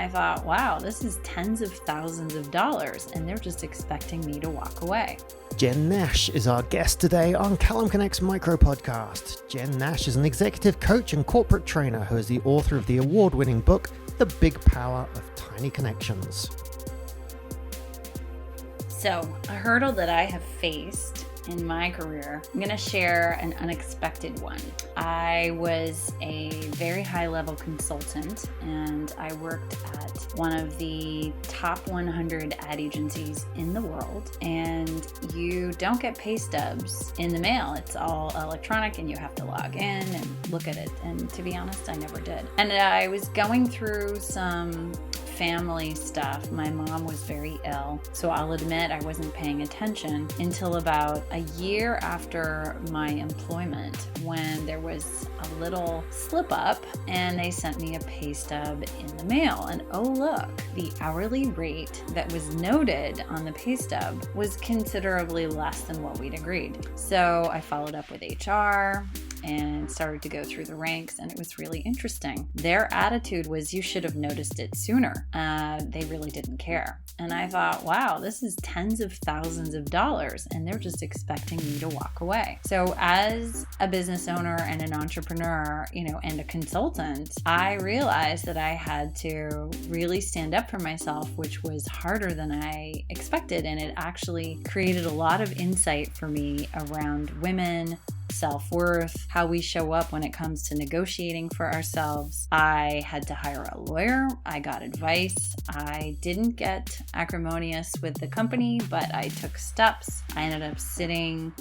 I thought, wow, this is tens of thousands of dollars, and they're just expecting me to walk away. Jen Nash is our guest today on CallumConnects Micro-Podcast. Jen Nash is an executive coach and corporate trainer who is the author of the award-winning book, The Big Power of Tiny Connections. So, a hurdle that I have faced in my career, I'm going to share an unexpected one. I was a very high-level consultant, and I worked at one of the top 100 ad agencies in the world, and you don't get pay stubs in the mail. It's all electronic, and you have to log in and look at it, and to be honest, I never did. And I was going through some family stuff. My mom was very ill, so I'll admit I wasn't paying attention until about a year after my employment, when there was a little slip up and they sent me a pay stub in the mail. And oh look, the hourly rate that was noted on the pay stub was considerably less than what we'd agreed. So I followed up with HR and started to go through the ranks, and it was really interesting. Their attitude was, you should have noticed it sooner. They really didn't care. And I thought, wow, this is tens of thousands of dollars, and they're just expecting me to walk away. So as a business owner and an entrepreneur, and a consultant, I realized that I had to really stand up for myself, which was harder than I expected. And it actually created a lot of insight for me around women, self-worth, how we show up when it comes to negotiating for ourselves. I had to hire a lawyer. I got advice. I didn't get acrimonious with the company, but I took steps. I ended up sitting,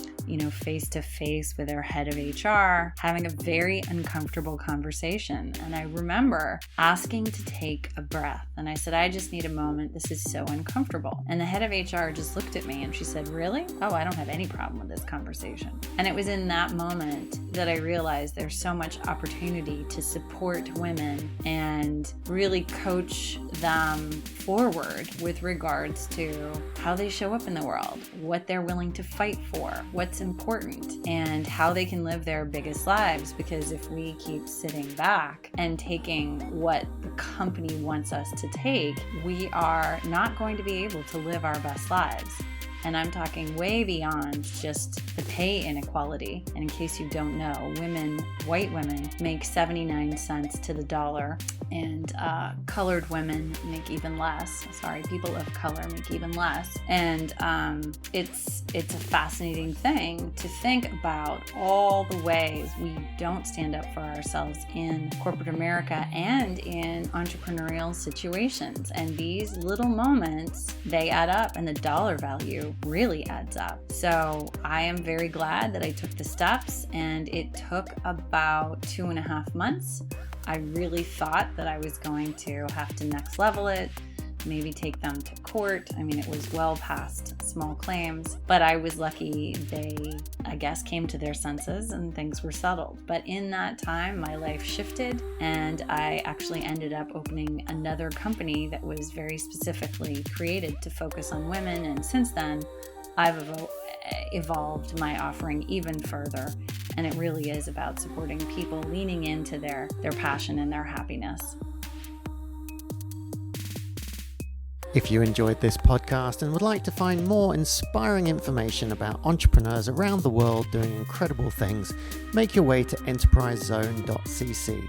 face to face with our head of HR, having a very uncomfortable conversation. And I remember asking to take a breath. And I said, I just need a moment. This is so uncomfortable. And the head of HR just looked at me and she said, really? Oh, I don't have any problem with this conversation. And it was in that moment that I realized there's so much opportunity to support women and really coach them forward with regards to how they show up in the world, what they're willing to fight for, what's important, and how they can live their biggest lives. Because if we keep sitting back and taking what the company wants us to take, we are not going to be able to live our best lives. And I'm talking way beyond just the pay inequality. And in case you don't know, white women make 79 cents to the dollar, and colored women make even less. People of color make even less. And it's a fascinating thing to think about all the ways we don't stand up for ourselves in corporate America and in entrepreneurial situations. And these little moments, they add up, and the dollar value really adds up. So I am very glad that I took the steps, and it took about 2.5 months. I really thought that I was going to have to next level it, maybe take them to court. It was well past small claims, but I was lucky. They, I guess, came to their senses and things were settled. But in that time, my life shifted, and I actually ended up opening another company that was very specifically created to focus on women. And since then, I've evolved my offering even further. And it really is about supporting people leaning into their passion and their happiness. If you enjoyed this podcast and would like to find more inspiring information about entrepreneurs around the world doing incredible things, make your way to enterprisezone.cc.